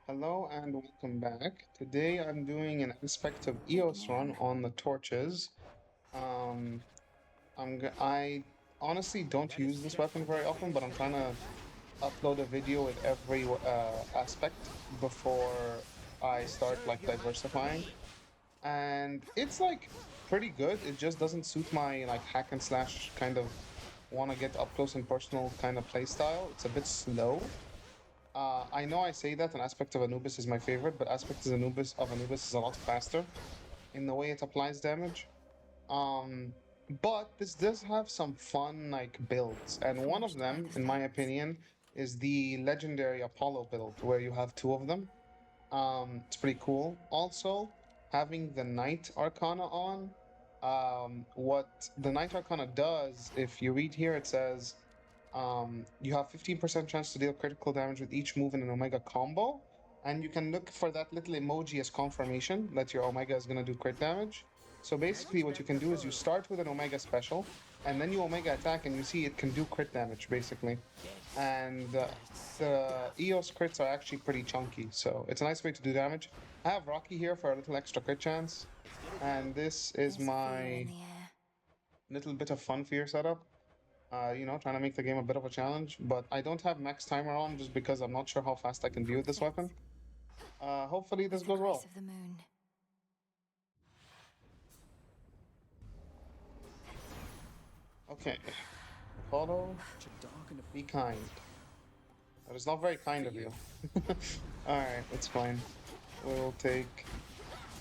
Hello and welcome back. Today I'm doing an aspect of EOS run on the torches. Um, I honestly don't use this weapon very often, but I'm trying to upload a video with every aspect before I start like diversifying. And it's like pretty good. It just doesn't suit my like hack and slash kind of want to get up close and personal kind of play style. It's a bit slow. I know I say that an aspect of Anubis is my favorite, but aspect of Anubis is a lot faster in the way it applies damage. Um, but this does have some fun like builds, and one of them, in my opinion, is the legendary Apollo build, where you have two of them. It's pretty cool. Also, having the Knight Arcana on, what the Knight Arcana does, if you read here, it says you have 15% chance to deal critical damage with each move in an Omega combo, and you can look for that little emoji as confirmation that your Omega is going to do crit damage. So basically, what you can do is you start with an Omega special, and then you Omega attack, and you see it can do crit damage, basically. And the EOS crits are actually pretty chunky, so it's a nice way to do damage. I have Rocky here for a little extra crit chance, and this is my little bit of fun fear setup. Trying to make the game a bit of a challenge, but I don't have max timer on just because I'm not sure how fast I can be with this weapon. Hopefully this goes well. Okay, Apollo, be kind. That is not very kind of you. Alright, it's fine. We'll take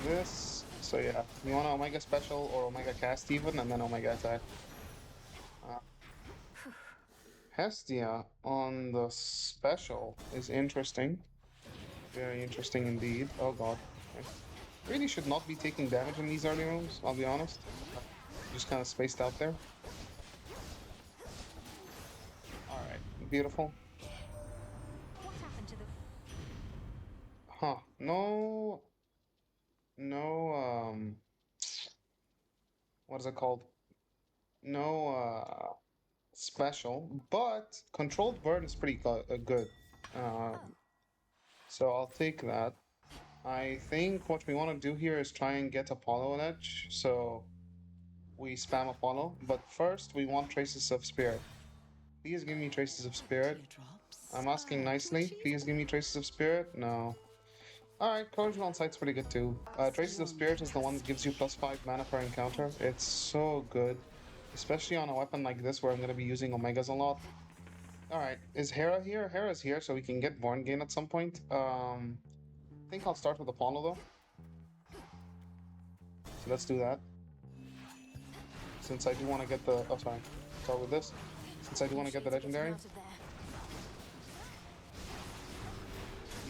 this. So yeah, you want Omega Special or Omega Cast even, and then Omega Attack. Uh, Hestia on the Special is interesting. Very interesting indeed. Oh god. Okay. Really should not be taking damage in these early rooms, I'll be honest. Just kind of spaced out there. Alright, beautiful. What happened to the... Huh. No... No, what is it called? No, special, but controlled burn is pretty good. So I'll take that. I think what we want to do here is try and get Apollo an edge, so we spam Apollo, but first we want Traces of Spirit. Please give me Traces of Spirit. I'm asking nicely. Please give me Traces of Spirit. No. Alright, Corrosion on Sight's pretty good too. Traces of Spirit is the one that gives you +5 mana per encounter. It's so good. Especially on a weapon like this where I'm going to be using Omegas a lot. Alright, is Hera here? Hera's here, so we can get Born Gain at some point. I think I'll start with Apollo though. So let's do that. Since I do want to get the... Oh, sorry. Start with this. Since I do want to get the Legendary.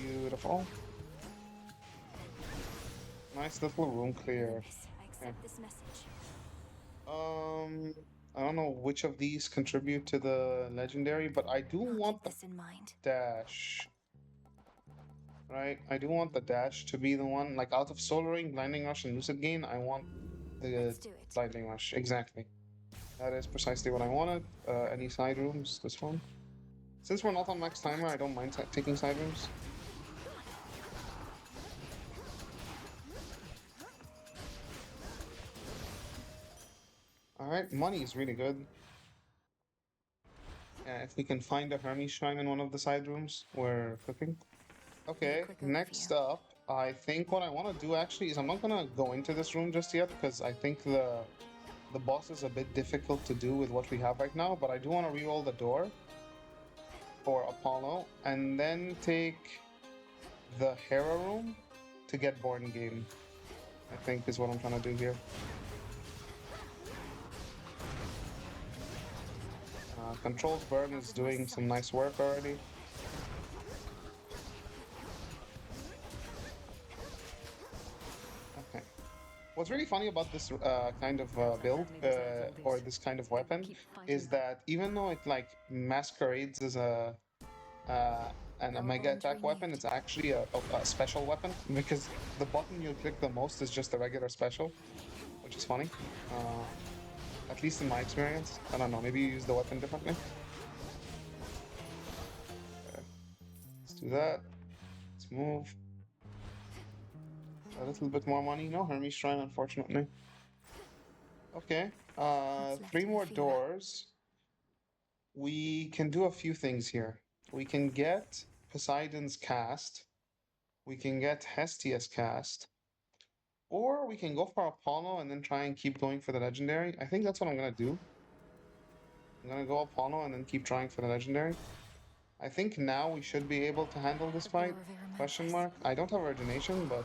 Beautiful. Nice little room clear. Okay. I don't know which of these contribute to the legendary, but I do want the dash. Right? I do want the dash to be the one, like out of Soul Ring, Blinding Rush, and Lucid Gain, I want the Blinding Rush. Exactly. That is precisely what I wanted. Any side rooms? This one? Since we're not on max timer, I don't mind taking side rooms. Alright, money is really good. Yeah, if we can find a Hermes shrine in one of the side rooms, we're cooking. Okay, next up, I think what I want to do actually is I'm not gonna go into this room just yet because I think the boss is a bit difficult to do with what we have right now, but I do want to re-roll the door for Apollo and then take the Hera room to get Born Game, I think is what I'm trying to do here. Controlled Burn is doing some nice work already. Okay. What's really funny about this kind of build, or this kind of weapon, is that even though it like masquerades as an Omega attack weapon, it's actually a special weapon, because the button you click the most is just a regular special, which is funny. At least in my experience. I don't know, maybe you use the weapon differently. Okay. Let's do that. Let's move. A little bit more money. No Hermes Shrine, unfortunately. Okay. What's left 3 of the more fever? doors. We can do a few things here. We can get Poseidon's cast. We can get Hestia's cast. Or we can go for Apollo and then try and keep going for the legendary. I think that's what I'm gonna do. I'm gonna go Apollo and then keep trying for the legendary. I think now we should be able to handle this The fight. glow of Question Erementhus. mark. I don't have origination, but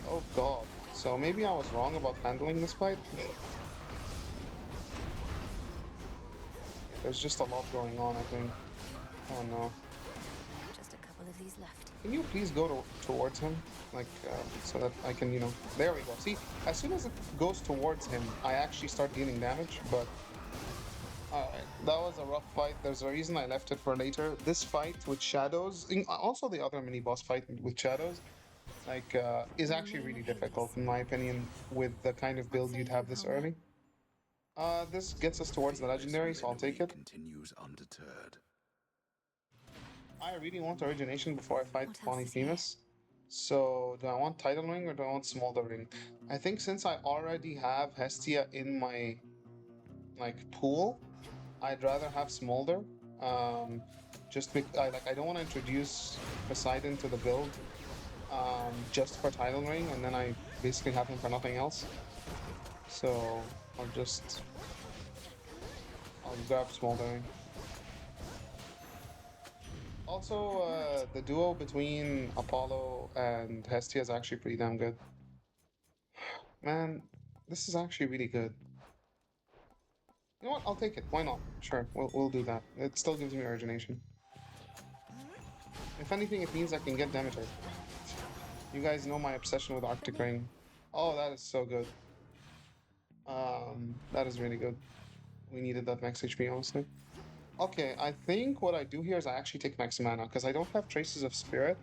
oh god. So maybe I was wrong about handling this fight. There's just a lot going on, I think. Oh no. Just a couple of these left. Can you please go towards him? Like, so that I can, there we go. See, as soon as it goes towards him, I actually start dealing damage, but alright, that was a rough fight. There's a reason I left it for later. This fight with shadows, also the other mini boss fight with shadows, like, is In the actually name really of difficult, Hades. in my opinion, with the kind of What build say you'd you, have this Homer? early. This gets us towards the The legendary, so I'll take adrenaline it. continues undeterred. I really want origination before I fight What else is here? Polyphemus. So, do I want Tidal Ring or do I want Smolder Ring? I think since I already have Hestia in my pool, I'd rather have Smolder. Um, just because I don't want to introduce Poseidon to the build just for Tidal Ring, and then I basically have him for nothing else. So I'll grab Smolder Ring. Also, That light. the duo between Apollo and Hestia is actually pretty damn good. Man, this is actually really good. You know what? I'll take it. Why not? Sure, we'll do that. It still gives me origination. If anything, it means I can get Demeter. You guys know my obsession with For Arctic me. Ring. Oh, that is so good. That is really good. We needed that max HP, honestly. Okay, I think what I do here is I actually take max mana because I don't have Traces of Spirit,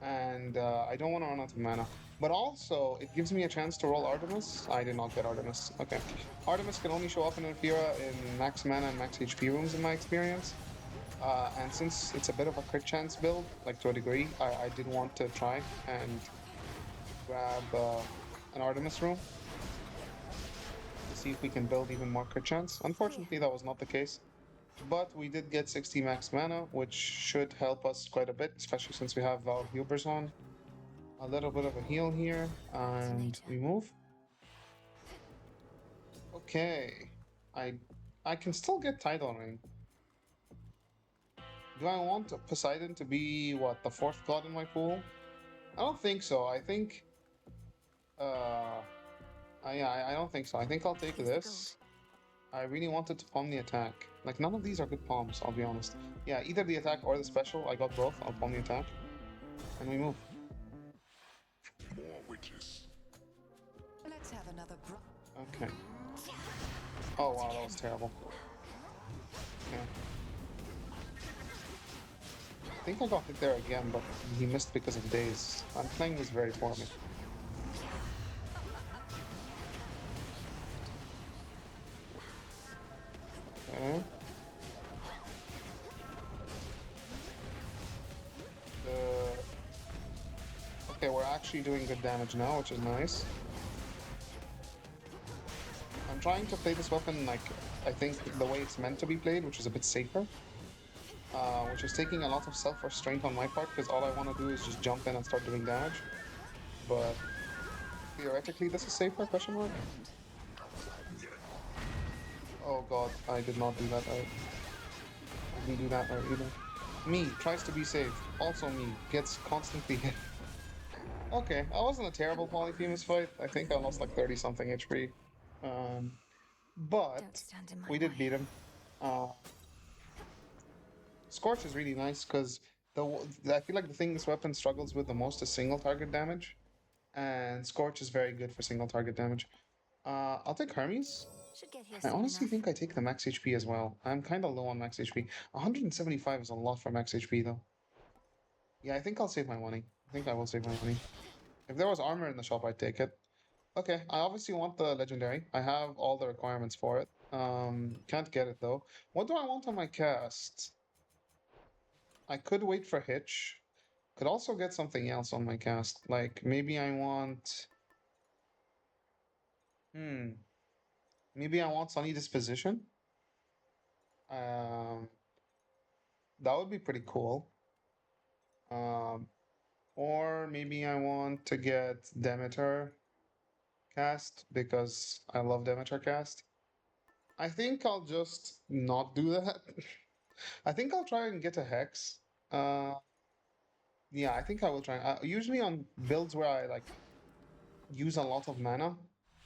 and I don't want to run out of mana. But also, it gives me a chance to roll Artemis. I did not get Artemis. Okay. Artemis can only show up in Infera in max mana and max HP rooms, in my experience. And since it's a bit of a crit chance build, like to a degree, I did want to try and grab an Artemis room to see if we can build even more crit chance. Here. Unfortunately, that was not the case. But we did get 60 max mana, which should help us quite a bit, especially since we have Vow of Hubers on. A little bit of a heal here, Back to and nature. we move. Okay. I I can still get Tidal Ring. Do I want Poseidon to be, what, the 4th god in my pool? I don't think so. I think, uh, I don't think so. I think I'll take Here's the gold. this. I really wanted to palm the attack. Like, none of these are good palms, I'll be honest. Yeah, either the attack or the special. I got both. I'll palm the attack. And we move. More witches. Let's have another Okay. Oh, wow, that was terrible. Yeah. I think I got hit there again, but he missed because of days. I'm playing this very poorly. Okay. Uh, okay, we're actually doing good damage now, which is nice. I'm trying to play this weapon like I think the way it's meant to be played, which is a bit safer. Which is taking a lot of self-restraint on my part, because all I want to do is just jump in and start doing damage. But theoretically, this is safer, question mark? Oh god, I did not do that right. I didn't do that right either. Me tries to be safe. Also me gets constantly hit. Okay, I wasn't a terrible Polyphemus fight. I think I lost like 30 something HP. Um, Don't but stand in my we did way. beat him. Uh, Scorch is really nice because I feel like the thing this weapon struggles with the most is single target damage, and Scorch is very good for single target damage. I'll take Hermes. Should get here I soon honestly enough. think I take the max HP as well. I'm kind of low on max HP. 175 is a lot for max HP though. Yeah, I think I'll save my money. I think I will save my money. If there was armor in the shop, I'd take it. Okay, I obviously want the legendary. I have all the requirements for it. Can't get it though. What do I want on my cast? I could wait for Hitch. Could also get something else on my cast. Like maybe I want. Maybe I want Sunny Disposition. Um, that would be pretty cool. Um, or maybe I want to get Demeter cast because I love Demeter cast. I think I'll just not do that. I think I'll try and get a Hex. Uh, yeah, I think I will try. Usually on builds where I like use a lot of mana,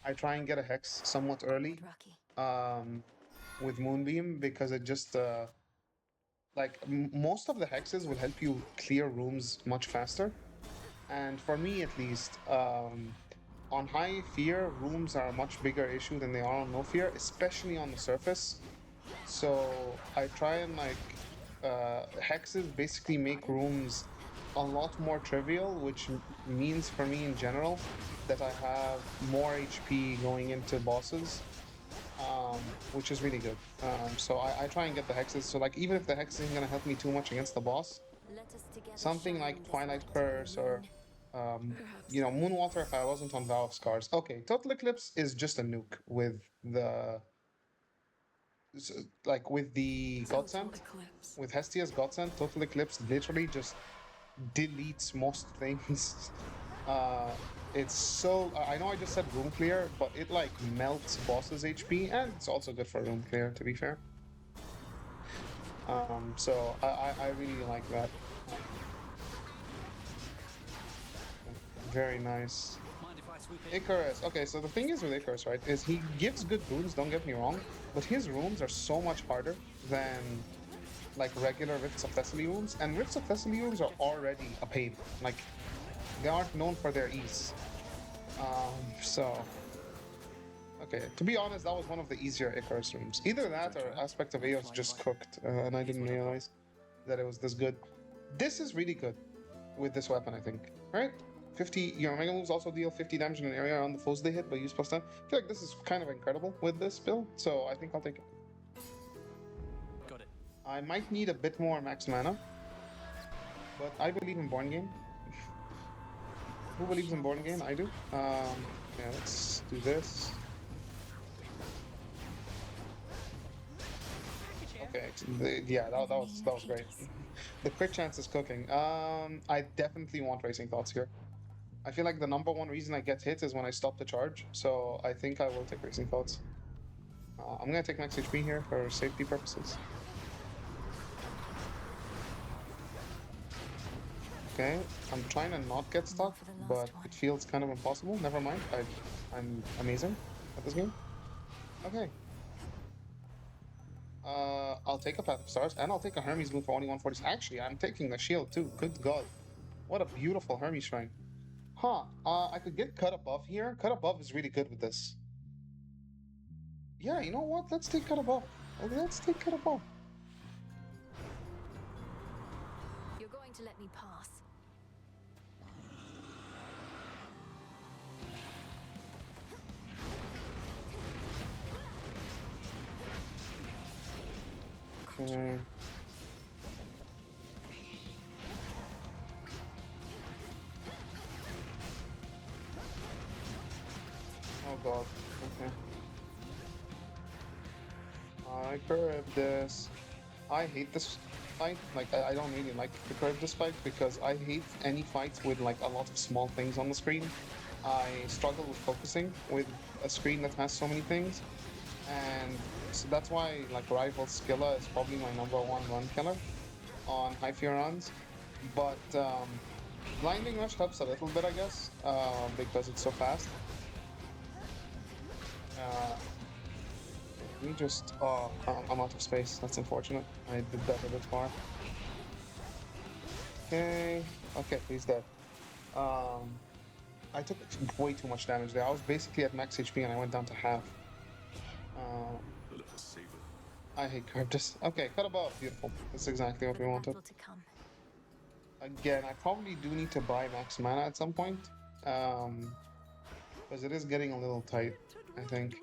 I try and get a Hex somewhat early. Rocky. With Moonbeam because it just like most of the hexes will help you clear rooms much faster. And for me at least, on high fear, rooms are a much bigger issue than they are on no fear, especially on the surface. So I try and like hexes basically make rooms a lot more trivial, which means for me in general that I have more HP going into bosses, which is really good. So I try and get the hexes. So like even if the hex isn't gonna help me too much against the boss, Let us together something shine like this Twilight light, Curse or moon. Moonwater if I wasn't on Vow of Scars. Okay, Total Eclipse is just a nuke with the like with the Godsent, with Hestia's Godsent. Total Eclipse literally just deletes most things. It's so I know I just said room clear, but it like melts bosses HP, and it's also good for room clear to be fair. So I really like that. Very nice. Icarus. Okay, so the thing is with Icarus, right, is he gives good boons, don't get me wrong, but his runes are so much harder than like regular Rifts of Thessaly runes, and Rifts of Thessaly runes are already a pain. Like, they aren't known for their ease. So okay, to be honest, that was one of the easier Icarus rooms. Either that or Aspect of Eos just cooked, and I didn't realize that it was this good. This is really good with this weapon, I think. Right? 50, your Mega Moves also deal 50 damage in an area around the foes they hit, but use +10. I feel like this is kind of incredible with this build, so I think I'll take it. Got it. I might need a bit more max mana, but I believe in Born Game. Who believes in Born Game? I do. Yeah, let's do this. Okay, yeah, that was great. The crit chance is cooking. I definitely want Racing Thoughts here. I feel like the number one reason I get hit is when I stop the charge, so I think I will take Racing Thoughts. I'm gonna take max HP here for safety purposes. Okay, I'm trying to not get stuck, but it feels kind of impossible. Never mind, I'm amazing at this game. Okay. I'll take a Path of Stars, and I'll take a Hermes Moon for only 140. Actually, I'm taking the shield too. Good God. What a beautiful Hermes Shrine. Huh, I could get Cut Above here. Cut Above is really good with this. Yeah, you know what? Let's take Cut Above. Let's take Cut Above. You're going to let me pass. Okay. Oh God. Okay. I curved this. I hate this fight. Like, I don't really like to curve this fight because I hate any fight with like a lot of small things on the screen. I struggle with focusing with a screen that has so many things, and so that's why like Rival Skilla is probably my #1 run killer on high fear runs. But Blinding Rush helps a little bit, I guess, because it's so fast. Let me just... Oh, I'm out of space. That's unfortunate. I did that a bit far. Okay. Okay, he's dead. I took way too much damage there. I was basically at max HP and I went down to half. I hate curve just... Okay, cut above. Beautiful. That's exactly what we wanted. Again, I probably do need to buy max mana at some point. Because it is getting a little tight, I think.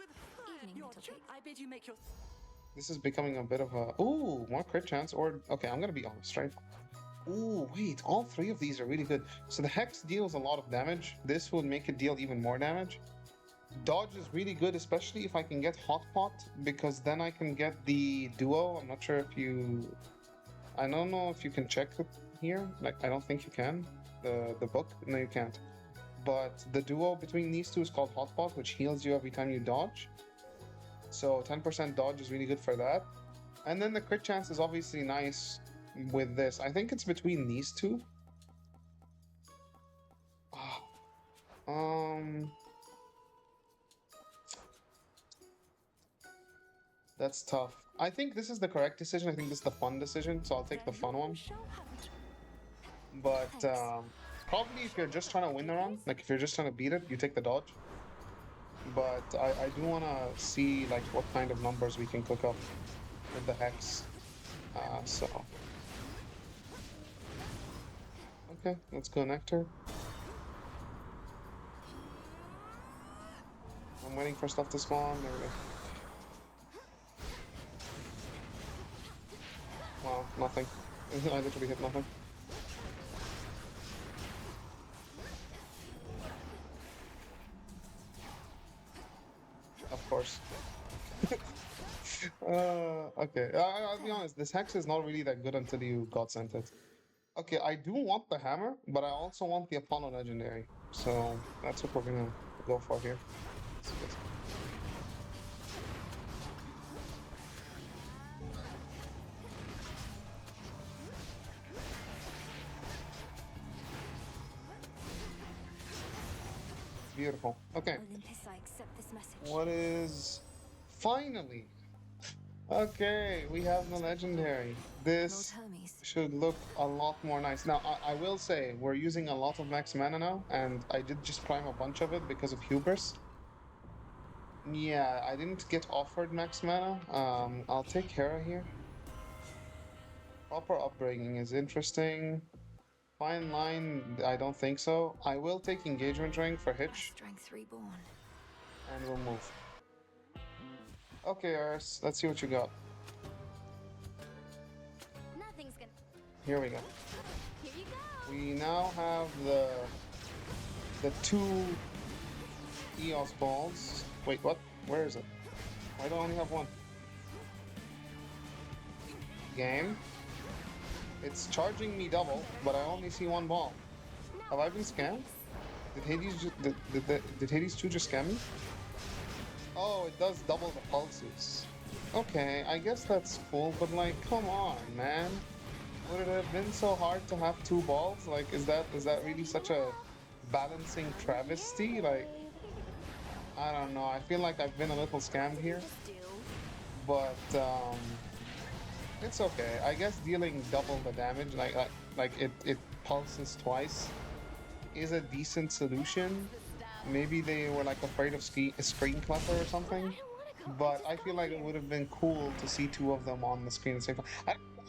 This is becoming a bit of a... Ooh, more crit chance, or... Okay, I'm gonna be honest, right? Ooh, wait, all three of these are really good. So the Hex deals a lot of damage. This would make it deal even more damage. Dodge is really good, especially if I can get Hot Pot, because then I can get the duo. I'm not sure if you... I don't know if you can check it here. Like, I don't think you can. The book? No, you can't. But the duo between these two is called Hot Pot, which heals you every time you dodge. So 10% dodge is really good for that. And then the crit chance is obviously nice with this. I think it's between these two. Ah, that's tough. I think this is the correct decision. I think this is the fun decision, so I'll take the fun one. But probably if you're just trying to win the run, like if you're just trying to beat it, you take the dodge. But I do want to see like what kind of numbers we can cook up with the Hex. So... Okay, let's go Nectar. I'm waiting for stuff to spawn. There we go. Wow, nothing. I literally hit nothing. Of course. Okay, I'll be honest, this Hex is not really that good until you God sent it. Okay, I do want the hammer, but I also want the Apollo Legendary. So that's what we're gonna go for here. Beautiful. Okay. Olympus, I accept this message. What is... Finally! Okay, we have the legendary. This Lord Hermes. should look a lot more nice. Now, I will say, we're using a lot of max mana now, and I did just prime a bunch of it because of hubris. Yeah, I didn't get offered max mana. I'll take Hera here. Proper upbringing is interesting. Fine line, I don't think so. I will take engagement ring for Hitch, Strength reborn. and we'll move. Okay, Eris, let's see what you got. Nothing's gonna. Here we go. Here you go. We now have the two EOS balls. Wait, what? Where is it? Why do I only have one? Game. It's charging me double, but I only see one ball. Have I been scammed? Did Hades did Hades 2 just scam me? Oh, it does double the pulses. Okay, I guess that's cool, but like, come on, man. Would it have been so hard to have two balls? Like, is that really such a balancing travesty? Like, I don't know. I feel like I've been a little scammed here, but it's okay. I guess dealing double the damage, like it pulses twice, is a decent solution. Maybe they were like afraid of screen clutter or something, but I feel like it would have been cool to see two of them on the screen at the same time.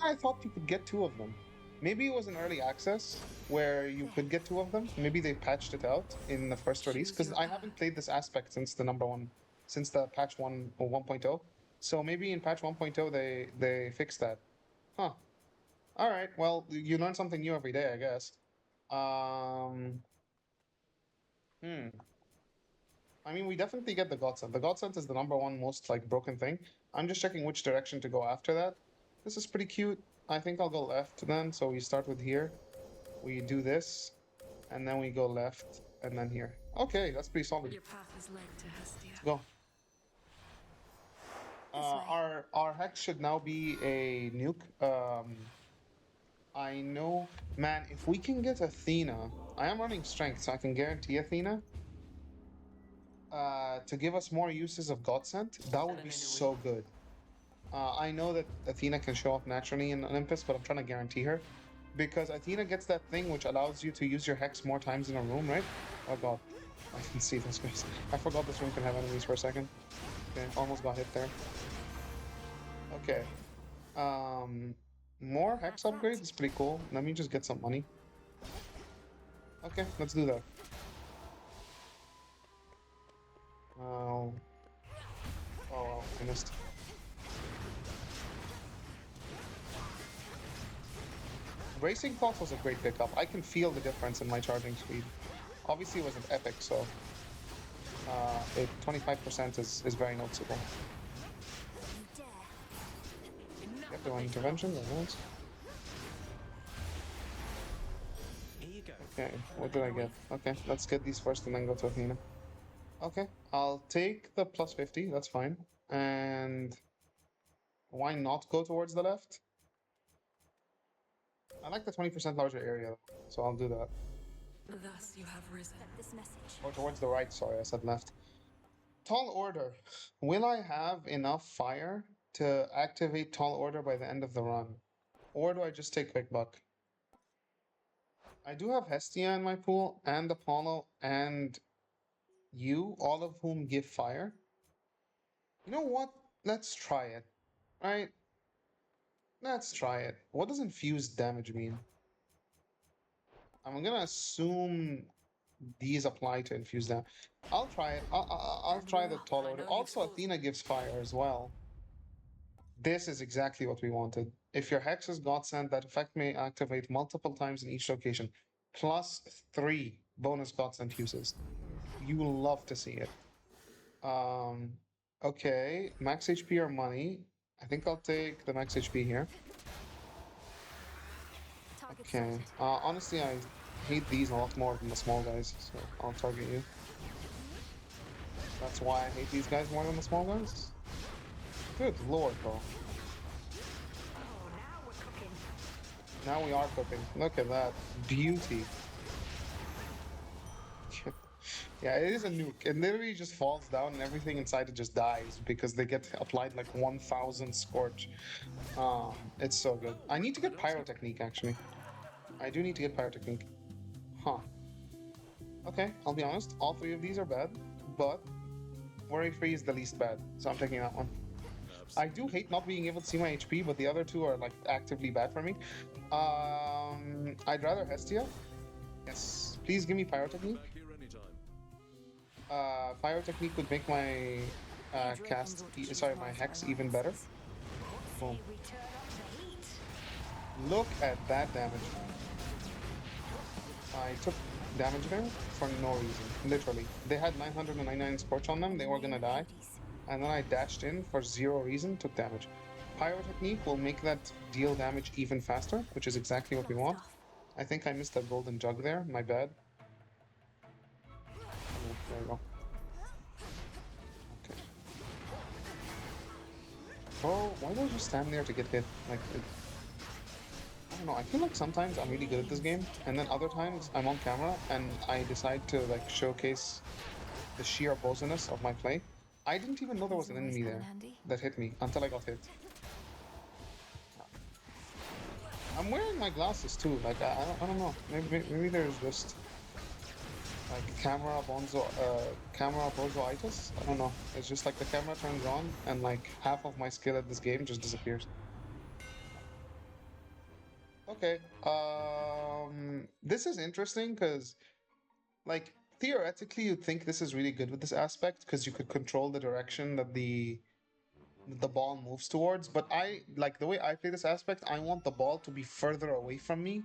I thought you could get two of them. Maybe it was an early access where you could get two of them. Maybe they patched it out in the first release, because I haven't played this aspect since since the patch 1 or 1.0. So maybe in patch 1.0 they fixed that. Huh. All right. Well, you learn something new every day, I guess. I mean, we definitely get the Godsend. The Godsend is the #1 most like broken thing. I'm just checking which direction to go after that. This is pretty cute. I think I'll go left then. So we start with here. We do this, and then we go left, and then here. Okay, that's pretty solid. Your path has led to Hestia. Let's go. Our hex should now be a nuke. I know, man. If we can get Athena, I am running strength, so I can guarantee Athena. To give us more uses of Godsend, that would be so good. I know that Athena can show up naturally in Olympus, but I'm trying to guarantee her. Because Athena gets that thing which allows you to use your hex more times in a room, right? Oh god, I can see those guys. I forgot this room can have enemies for a second. Okay, almost got hit there. Okay. More hex upgrades is pretty cool. Let me just get some money. Okay, let's do that. Oh, I missed. Racing Thoughts was a great pickup. I can feel the difference in my charging speed. Obviously, it wasn't epic, so 25% is very noticeable. You dare. Yep, they want intervention, very nice. Here you go. Okay, what did I get? Okay, let's get these first and then go to Athena. Okay, I'll take the plus 50, that's fine. And why not go towards the left? I like the 20% larger area, so I'll do that. Thus you have risen. Accept this message. Or towards the right, sorry, I said left. Tall Order. Will I have enough fire to activate Tall Order by the end of the run? Or do I just take Quick Buck? I do have Hestia in my pool, and Apollo, and you, all of whom give fire. You know what? Let's try it. Right? Let's try it. What does infused damage mean? I'm gonna assume these apply to infused damage. I'll try it. I'll try the Tall Order. Also, Athena gives fire as well. This is exactly what we wanted. If your Hex is Godsend, that effect may activate multiple times in each location. +3 bonus Godsend uses. You will love to see it. Okay, max HP or money. I think I'll take the max HP here. Target Okay. sighted. Honestly, I hate these a lot more than the small guys, so I'll target you. That's why I hate these guys more than the small guys. Good lord, bro. Now we are cooking. Look at that. Beauty. Yeah, it is a nuke. It literally just falls down and everything inside it just dies because they get applied like 1000 scorch. It's so good. I need to get pyrotechnique actually. I do need to get pyrotechnique. Huh. Okay, I'll be honest. All three of these are bad, but worry free is the least bad, so I'm taking that one. I do hate not being able to see my HP, but the other two are like actively bad for me. I'd rather Hestia. Yes, please give me pyrotechnique. Pyrotechnique would make my my hex even better. Boom. Look at that damage. I took damage there for no reason, literally. They had 999 scorch on them, they were gonna die. And then I dashed in for 0 reason, took damage. Pyrotechnique will make that deal damage even faster, which is exactly what we want. I think I missed that golden jug there, my bad. Oh, there we go. Okay. Bro, why don't you stand there to get hit? Like, I don't know, I feel like sometimes I'm really good at this game, and then other times I'm on camera and I decide to like showcase the sheer bosuness of my play. I didn't even know there was an enemy there that hit me until I got hit. I'm wearing my glasses too, like I don't know, maybe there's just like camera bozoitis? I don't know, it's just like the camera turns on and like half of my skill at this game just disappears. Okay, this is interesting because like theoretically you'd think this is really good with this aspect because you could control the direction that the ball moves towards, but I like the way I play this aspect, I want the ball to be further away from me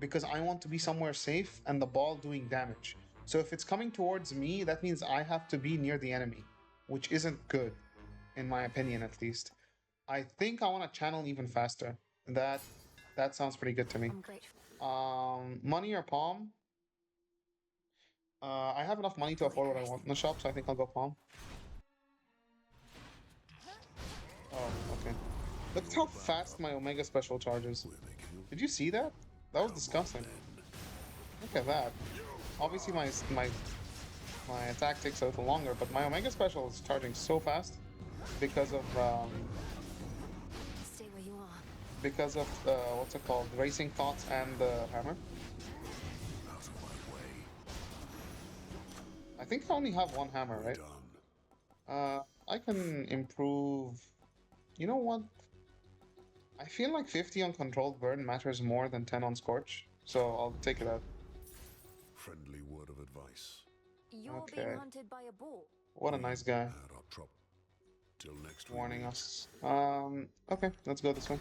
because I want to be somewhere safe and the ball doing damage. So if it's coming towards me, that means I have to be near the enemy, which isn't good, in my opinion at least. I think I want to channel even faster. That sounds pretty good to me. I'm grateful. Money or palm? I have enough money to afford what I want in the shop, so I think I'll go palm. Oh, okay. Look at how fast my Omega special charges. Did you see that? That was disgusting. Look at that. Obviously my attack takes a little longer, but my Omega special is charging so fast because of Stay where you are. because of the what's it called? Racing Thoughts and the hammer. I think I only have one hammer, right? I can improve. You know what? I feel like 50 on controlled burn matters more than 10 on scorch, so I'll take it out. Friendly word of advice. You're Okay. being hunted by a bull. What a nice guy. Add up trop. Till next we Warning meet. us. Okay, let's go this way.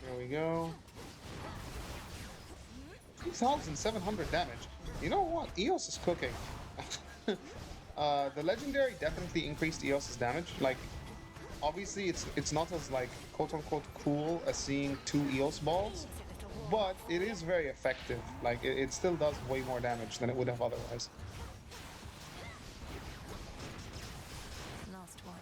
There we go. 2,700 damage. You know what? EOS is cooking. The legendary definitely increased EOS's damage. Like, obviously, it's not as like quote unquote cool as seeing 2 EOS balls, but it is very effective. Like, it still does way more damage than it would have otherwise. Last one.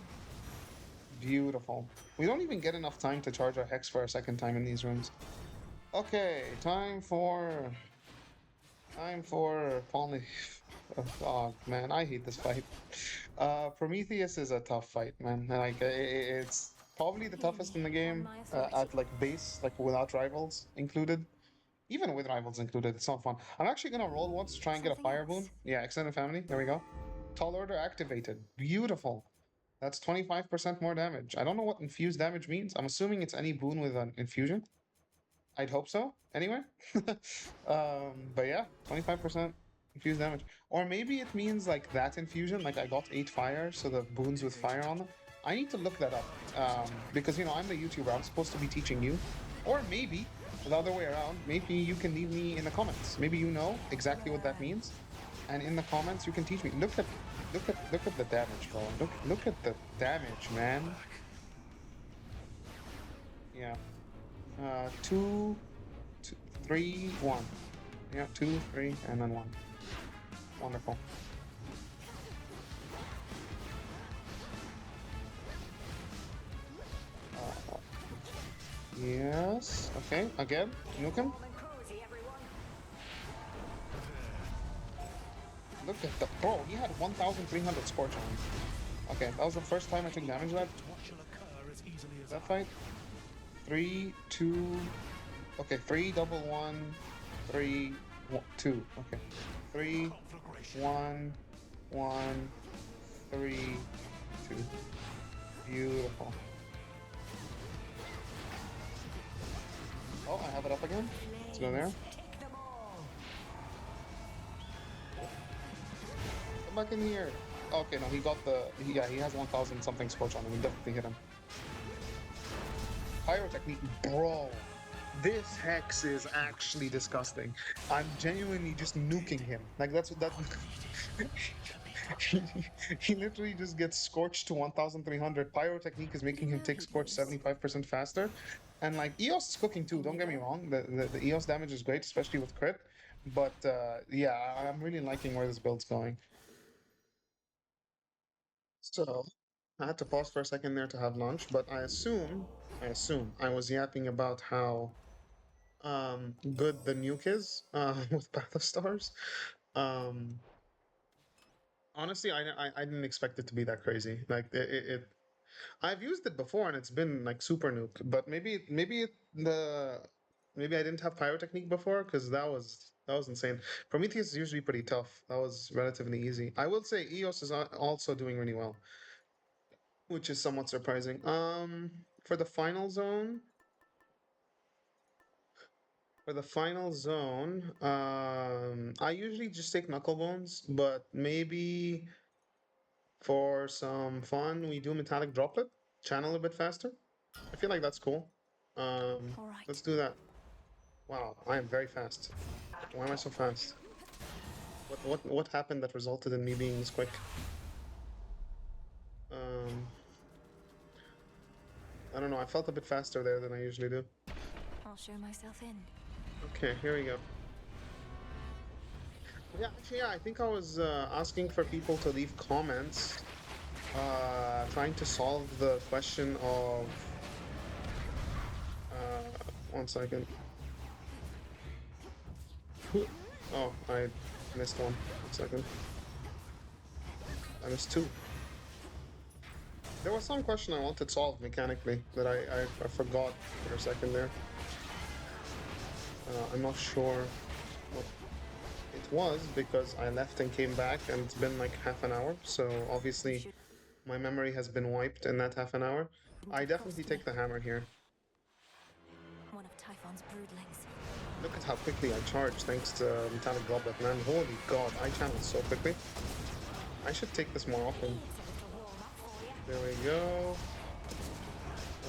Beautiful. We don't even get enough time to charge our Hex for a second time in these rooms. Okay, time for Poly. Oh man, I hate this fight. Prometheus is a tough fight, man. Like it's probably the toughest in the game at like base, like without rivals included. Even with rivals included, it's not fun. I'm actually gonna roll once to try and get a Something fire else. boon. Yeah, extended family. There we go. Tall order activated. Beautiful. That's 25% more damage. I don't know what infused damage means. I'm assuming it's any boon with an infusion. I'd hope so. Anyway, but yeah, 25% infused damage, or maybe it means like that infusion. Like I got 8 fire, so the boons with fire on them. I need to look that up because you know I'm the YouTuber. I'm supposed to be teaching you, or maybe the other way around. Maybe you can leave me in the comments. Maybe you know exactly what that means, and in the comments you can teach me. Look at the damage, bro. Look at the damage, man. Yeah. 2, 3, 1. Yeah, 2, 3, and then 1. Wonderful. Yes. Okay. Again. Nukem. Look at the bro. He had 1,300 scorch on him. Okay, that was the first time I took damage that fight. 3, 2. Okay, 3, double 1, 3, 2. Okay, 3, 1, 1, 3, 2. Beautiful. Oh, I have it up again. Let's go there. Come back in here. Okay, no, he got the. Yeah, he has 1,000 something scorch on him. We definitely hit him. Pyrotechnique, bro. This hex is actually disgusting. I'm genuinely just nuking him. Like that's what that. He literally just gets scorched to 1,300. Pyrotechnique is making him take scorch 75% faster. And like EOS is cooking too, don't get me wrong. The EOS damage is great, especially with crit. But yeah, I'm really liking where this build's going. So I had to pause for a second there to have lunch, but I was yapping about how good the nuke is with Path of Stars. Um Honestly, I didn't expect it to be that crazy. Like I've used it before and it's been like super nuke, but maybe I didn't have pyrotechnique before because that was insane. Prometheus is usually pretty tough. That was relatively easy. I will say EOS is also doing really well, which is somewhat surprising. For the final zone, I usually just take knuckle bones, but maybe for some fun, we do metallic droplet, channel a bit faster. I feel like that's cool. All right. Let's do that. Wow, I am very fast. Why am I so fast? What happened that resulted in me being this quick? Um, I don't know. I felt a bit faster there than I usually do. I'll show myself in. Okay, here we go. Yeah, actually, yeah, I think I was asking for people to leave comments, trying to solve the question of. 1 second. Oh, I missed one. 1 second. I missed 2. There was some question I wanted solved mechanically that I forgot for a second there. I'm not sure what it was because I left and came back and it's been like half an hour. So obviously my memory has been wiped in that half an hour. I definitely take the hammer here. One of Typhon's broodlings. Look at how quickly I charge thanks to Metallic Goblet, man. Holy god, I channel so quickly. I should take this more often. There we go.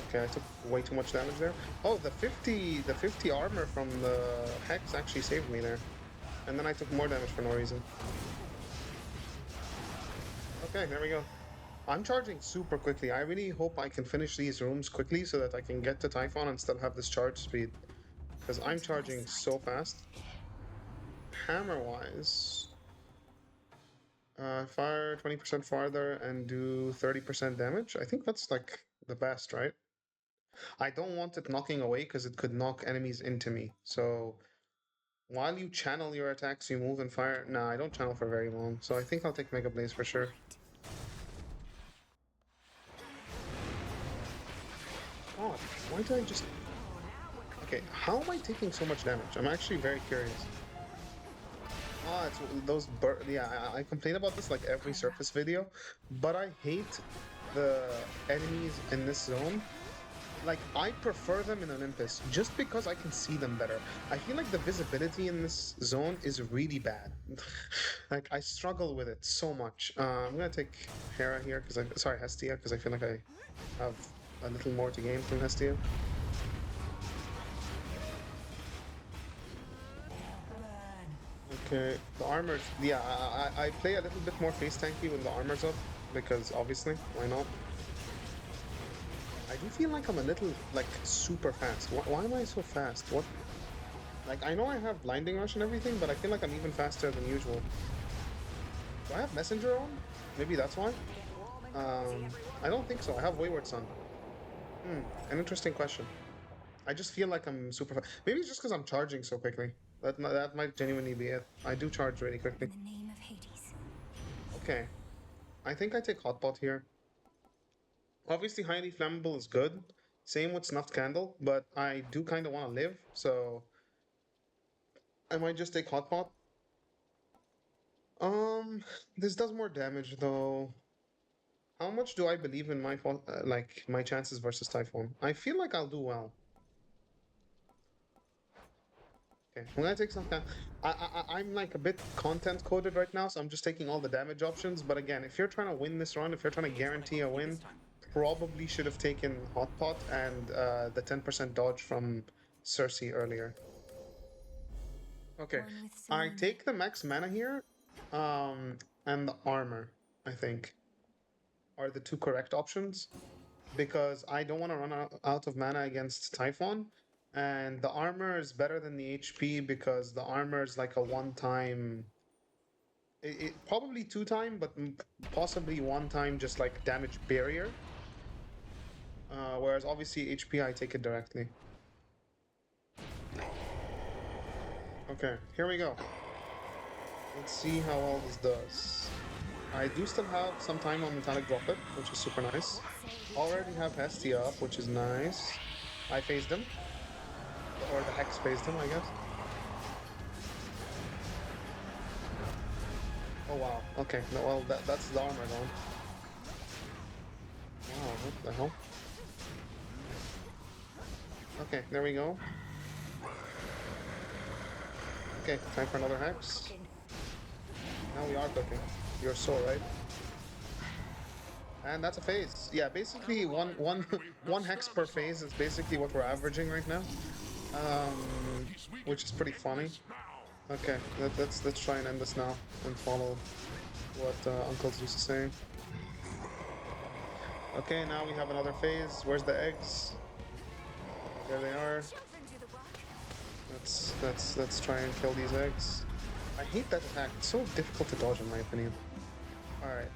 Okay, I took way too much damage there. Oh, the 50 armor from the Hex actually saved me there. And then I took more damage for no reason. Okay, there we go. I'm charging super quickly. I really hope I can finish these rooms quickly so that I can get to Typhon and still have this charge speed. Because I'm Into my charging sight. so fast. Hammer-wise, fire 20% farther and do 30% damage. I think that's like the best, right? I don't want it knocking away because it could knock enemies into me. So while you channel your attacks, you move and fire. Nah, I don't channel for very long. So I think I'll take Mega Blaze for sure. God, why did I just... Okay, how am I taking so much damage? I'm actually very curious. Ah, it's those yeah, I complain about this like every surface video, but I hate the enemies in this zone. Like, I prefer them in Olympus just because I can see them better. I feel like the visibility in this zone is really bad. Like, I struggle with it so much. I'm gonna take Hera here because sorry, Hestia, because I feel like I have a little more to gain from Hestia. Okay, the armor's... Yeah, I play a little bit more face tanky when the armor's up, because obviously, why not? I do feel like I'm a little, like, super fast. Why am I so fast? What? Like, I know I have Blinding Rush and everything, but I feel like I'm even faster than usual. Do I have Messenger on? Maybe that's why? I don't think so. I have Wayward Son. An interesting question. I just feel like I'm super fast. Maybe it's just because I'm charging so quickly. That might genuinely be it. I do charge really quickly. In the name of Hades. Okay. I think I take Hotpot here. Obviously, highly flammable is good. Same with Snuffed Candle, but I do kind of want to live, so I might just take Hotpot. Um, this does more damage though. How much do I believe in my like my chances versus Typhoon? I feel like I'll do well. Okay, I'm gonna take some time. I'm like a bit content coded right now, so I'm just taking all the damage options. But again, if you're trying to win this run, if you're trying to guarantee a win, probably should have taken Hotpot and the 10% dodge from Cersei earlier. Okay, One with I Simone. take the max mana here, and the armor, I think, are the two correct options because I don't want to run out of mana against Typhon, and the armor is better than the HP because the armor is like a one-time, it probably two-time, but possibly one-time just like damage barrier. Whereas obviously HP, I take it directly. Okay, here we go. Let's see how well this does. I do still have some time on Metallic Droplet, which is super nice. Already have Hestia up, which is nice. I phased him. Or the Hex phased him, I guess. Oh wow, okay. No, well, that's the armor gone. Wow, what the hell? Okay, there we go. Okay, time for another Hex. Now we are cooking. You're so right. And that's a phase. Yeah, basically one hex per phase is basically what we're averaging right now. Which is pretty funny. Okay, let's try and end this now and follow what Uncle's used to saying. Okay, now we have another phase. Where's the eggs? There they are. Let's try and kill these eggs. I hate that attack. It's so difficult to dodge in my opinion. Alright.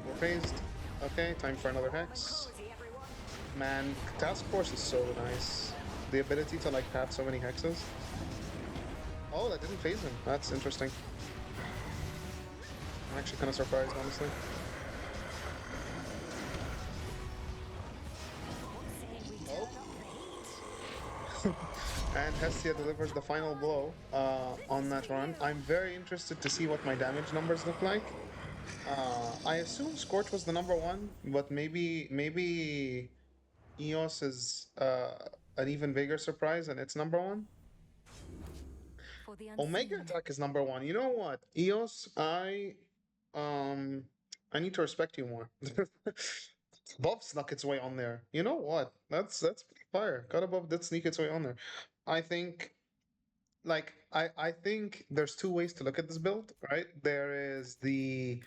We're phased. Okay, time for another hex. Man, Task Force is so nice. The ability to like have so many hexes. Oh, that didn't phase him. That's interesting. I'm actually kind of surprised, honestly. Oh. And Hestia delivers the final blow on that run. I'm very interested to see what my damage numbers look like. I assume Scorch was the number one, but maybe EOS is an even bigger surprise and it's number one. For the Omega unseen. attack is number one. You know what? EOS, um I need to respect you more. Above snuck its way on there. You know what? That's pretty fire. God above did sneak its way on there. I think I think there's two ways to look at this build, right? There is the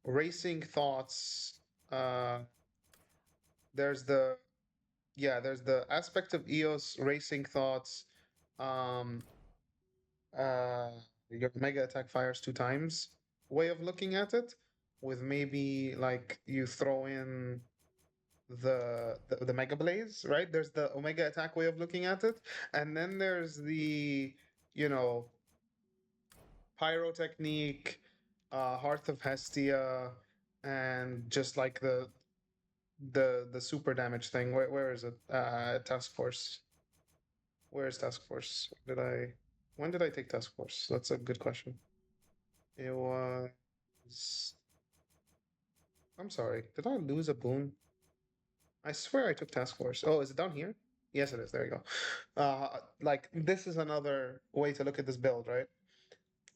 racing thoughts. There's the there's the aspect of EOS racing thoughts. Um, uh, your mega attack fires 2 times way of looking at it, with maybe like you throw in the mega blaze, right? There's the omega attack way of looking at it, and then there's the you know pyrotechnique, hearth of Hestia, and just like the super damage thing. Where is it? Task force. Where is task force? When did I take task force? That's a good question. It was. I'm sorry. Did I lose a boon? I swear I took task force. Oh, is it down here? Yes, it is. There you go. Like this is another way to look at this build, right?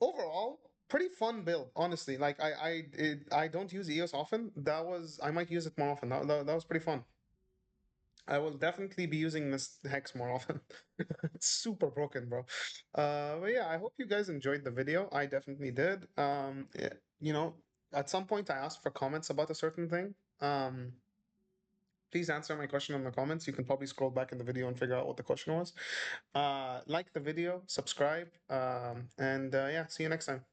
Overall, pretty fun build, honestly. Like I don't use EOS often. I might use it more often. That was pretty fun. I will definitely be using this hex more often. It's super broken, bro. But yeah, I hope you guys enjoyed the video. I definitely did. You know, at some point I asked for comments about a certain thing. Please answer my question in the comments. You can probably scroll back in the video and figure out what the question was. Like the video, subscribe, and yeah, see you next time.